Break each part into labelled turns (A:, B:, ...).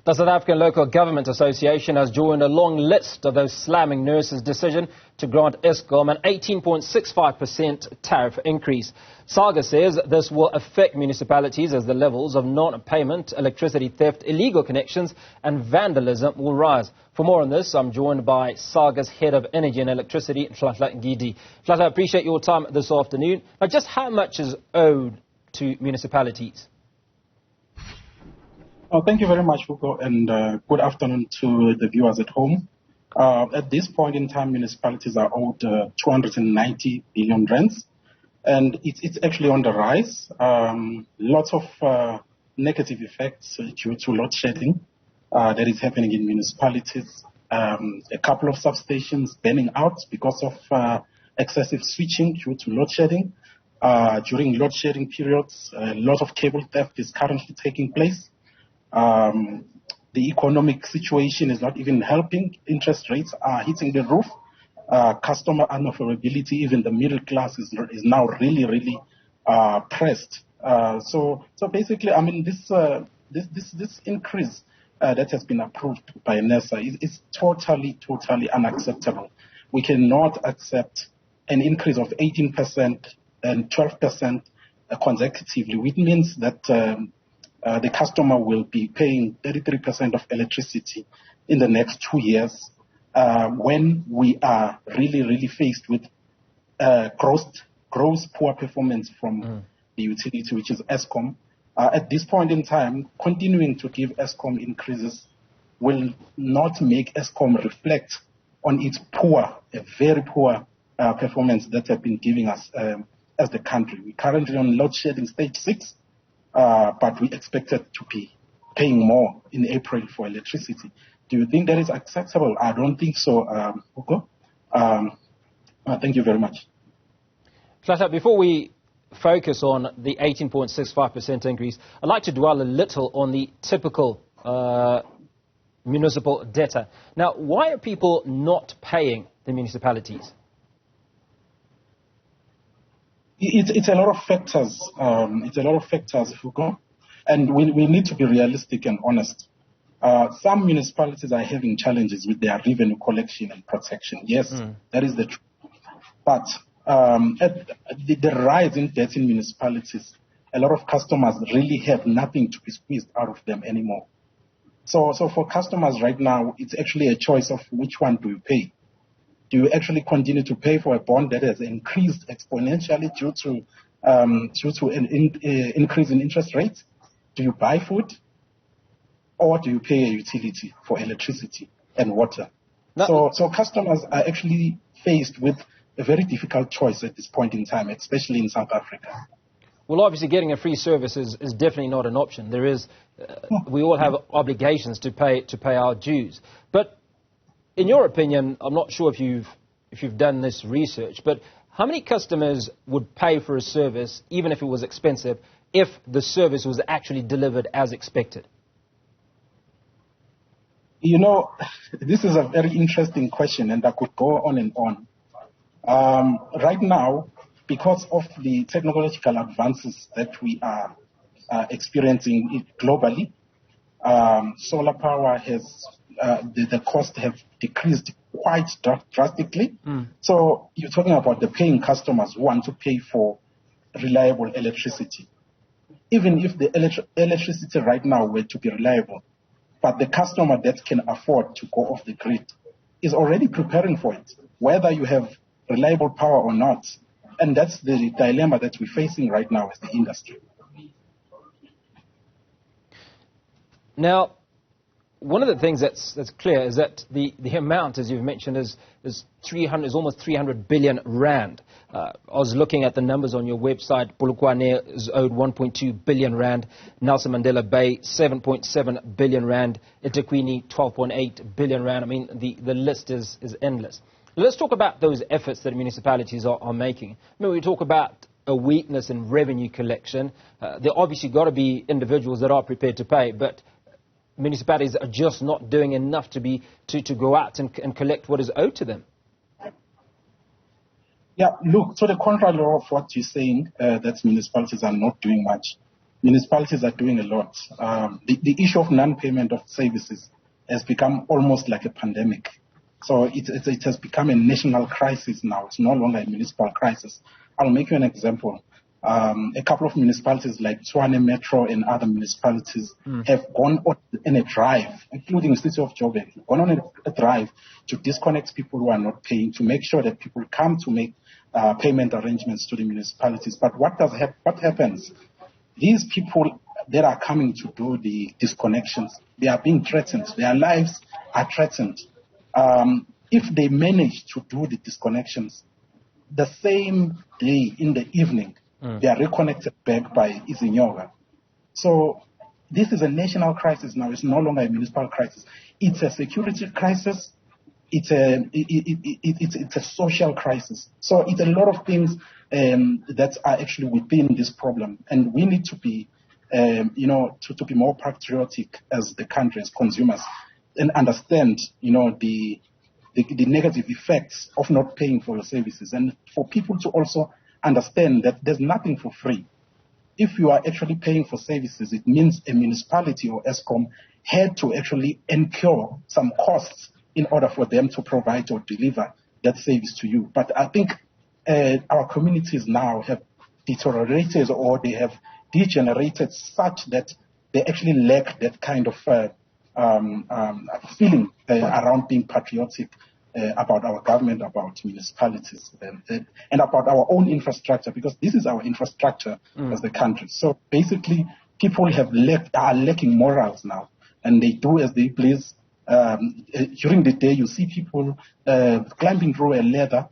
A: The South African Local Government Association has joined a long list of those slamming NERSA's decision to grant Eskom an 18.65% tariff increase. SALGA says this will affect municipalities as the levels of non-payment, electricity theft, illegal connections and vandalism will rise. For more on this, I'm joined by SALGA's Head of Energy and Electricity, Nhlanhla Ngidi. Nhlanhla, I appreciate your time this afternoon. Now, just how much is owed to municipalities?
B: Thank you very much, Hugo, and good afternoon to the viewers at home. At this point in time, municipalities are owed 290 billion rands, and it's actually on the rise. Lots of negative effects due to load shedding that is happening in municipalities. A couple of substations burning out because of excessive switching due to load shedding. During load shedding periods, a lot of cable theft is currently taking place. The economic situation is not even helping. Interest rates are hitting the roof. Customer unaffordability, even the middle class is now really pressed. So basically, I mean, this increase that has been approved by NERSA is totally unacceptable. We cannot accept an increase of 18% and 12% consecutively, which means that the customer will be paying 33% of electricity in the next 2 years when we are really faced with gross poor performance from the utility, which is Eskom. At this point in time, continuing to give Eskom increases will not make Eskom reflect on its very poor performance that have been giving us as the country. We're currently on load shedding stage 6. But we expected to be paying more in April for electricity. Do you think that is acceptable? I don't think so, Hugo. Thank you very much.
A: Nhlanhla, before we focus on the 18.65% increase, I'd like to dwell a little on the typical municipal debtor. Now, why are people not paying the municipalities?
B: It's a lot of factors. It's a lot of factors, Hugo, and we need to be realistic and honest. Some municipalities are having challenges with their revenue collection and protection. Yes, that is the truth. But the rise in debt in municipalities, a lot of customers really have nothing to be squeezed out of them anymore. So for customers right now, it's actually a choice of which one do you pay. Do you actually continue to pay for a bond that has increased exponentially due to an increase in interest rates? Do you buy food? Or do you pay a utility for electricity and water? So customers are actually faced with a very difficult choice at this point in time, especially in South Africa.
A: Well, obviously getting a free service is definitely not an option. There is, we all have obligations to pay our dues. But in your opinion, I'm not sure if you've done this research, but how many customers would pay for a service, even if it was expensive, if the service was actually delivered as expected?
B: You know, this is a very interesting question, and I could go on and on. Right now, because of the technological advances that we are experiencing globally, solar power has the cost have decreased quite drastically. So you're talking about the paying customers who want to pay for reliable electricity. Even if the electricity right now were to be reliable, but the customer that can afford to go off the grid is already preparing for it, whether you have reliable power or not. And that's the dilemma that we're facing right now as the industry.
A: Now, one of the things that's clear is that the amount, as you've mentioned, is almost 300 billion rand. I was looking at the numbers on your website. Polokwane is owed 1.2 billion rand. Nelson Mandela Bay, 7.7 billion rand. eThekwini, 12.8 billion rand. I mean, the list is endless. Let's talk about those efforts that municipalities are making. I mean, we talk about a weakness in revenue collection. There obviously got to be individuals that are prepared to pay, but municipalities are just not doing enough to go out and collect what is owed to them.
B: Yeah, look, to the contrary of what you're saying, that municipalities are not doing much. municipalities are doing a lot. The issue of non-payment of services has become almost like a pandemic. So it has become a national crisis now. It's no longer a municipal crisis. I'll make you an example. A couple of municipalities like Tshwane Metro and other municipalities have gone on in a drive, including the city of Joburg, gone on a drive to disconnect people who are not paying, to make sure that people come to make payment arrangements to the municipalities. But what happens? These people that are coming to do the disconnections, they are being threatened. Their lives are threatened. If they manage to do the disconnections, the same day in the evening, they are reconnected back by Izinyoga. So this is a national crisis now. It's no longer a municipal crisis. It's a security crisis. It's a social crisis. So it's a lot of things that are actually within this problem, and we need to be, to be more patriotic as the country, as consumers, and understand, the negative effects of not paying for your services, and for people to also understand that there's nothing for free. If you are actually paying for services, it means a municipality or Eskom had to actually incur some costs in order for them to provide or deliver that service to you. But I think our communities now have deteriorated, or they have degenerated such that they actually lack that kind of feeling around being patriotic about our government, about municipalities, and about our own infrastructure, because this is our infrastructure as the country. So basically, people are lacking morals now, and they do as they please. During the day, you see people climbing through a ladder,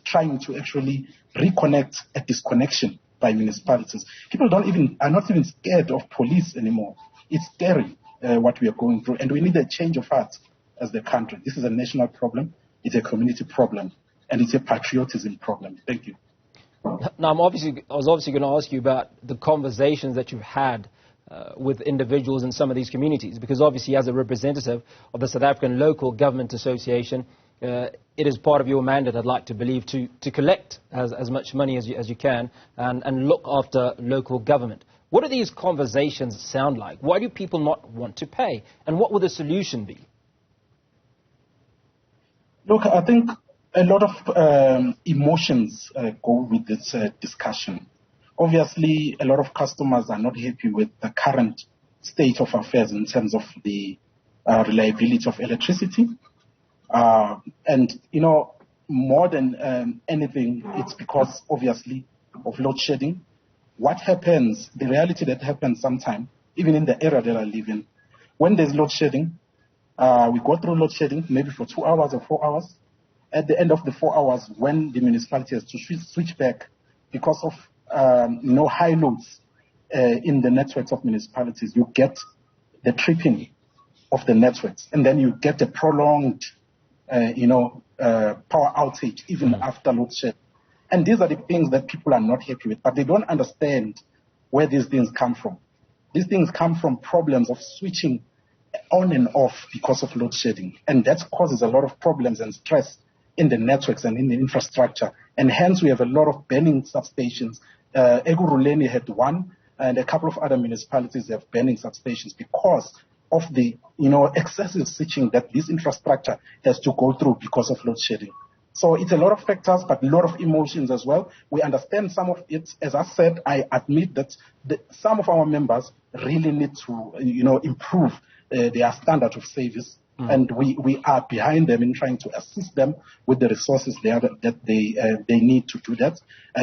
B: trying to actually reconnect a disconnection by municipalities. People are not even scared of police anymore. It's scary what we are going through, and we need a change of heart as the country. This is a national problem, it's a community problem, and it's a patriotism problem. Thank you.
A: Now, I was obviously going to ask you about the conversations that you've had with individuals in some of these communities, because obviously as a representative of the South African Local Government Association, it is part of your mandate, I'd like to believe, to collect as much money as you can and look after local government. What do these conversations sound like? Why do people not want to pay? And what will the solution be?
B: Look, I think a lot of emotions go with this discussion. Obviously, a lot of customers are not happy with the current state of affairs in terms of the reliability of electricity. And, more than anything, it's because, obviously, of load shedding. What happens, the reality that happens sometimes, even in the area that I live in, when there's load shedding, we go through load shedding maybe for 2 hours or 4 hours. At the end of the 4 hours, when the municipality has to switch back because of high loads in the networks of municipalities, you get the tripping of the networks, and then you get a prolonged power outage even after load shedding. And these are the things that people are not happy with, but they don't understand where these things come from. These things come from problems of switching on and off because of load shedding, and that causes a lot of problems and stress in the networks and in the infrastructure, and hence we have a lot of burning substations. Eguruleni had one, and a couple of other municipalities have burning substations because of the excessive switching that this infrastructure has to go through because of load shedding. So it's a lot of factors, but a lot of emotions as well. We understand some of it. As I said, I admit that some of our members really need to improve their standard of service. And we are behind them in trying to assist them with the resources that they need to do that.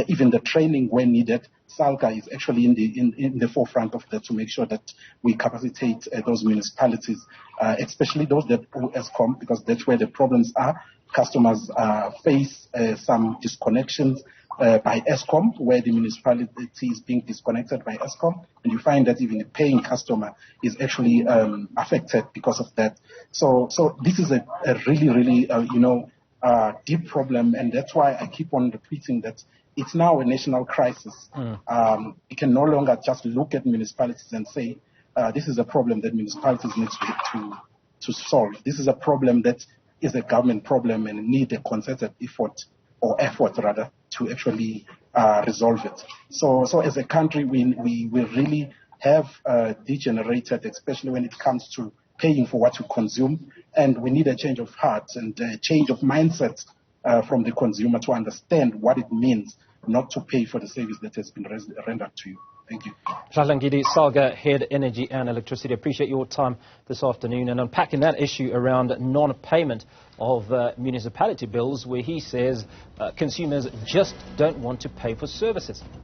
B: Even the training when needed, SALGA is actually in the forefront of that to make sure that we capacitate those municipalities, especially those that owe Eskom, because that's where the problems are. Customers face some disconnections by Eskom, where the municipality is being disconnected by Eskom, and you find that even the paying customer is actually affected because of that. So this is a really, really, deep problem, and that's why I keep on repeating that it's now a national crisis. We can no longer just look at municipalities and say, this is a problem that municipalities need to solve. This is a problem that is a government problem and need a concerted effort to actually resolve it. So as a country, we really have degenerated, especially when it comes to paying for what you consume, and we need a change of heart and a change of mindset from the consumer to understand what it means not to pay for the service that has been rendered to you. Thank you.
A: Nhlanhla Ngidi, SALGA Head Energy and Electricity. Appreciate your time this afternoon and unpacking that issue around non-payment of municipality bills, where he says consumers just don't want to pay for services.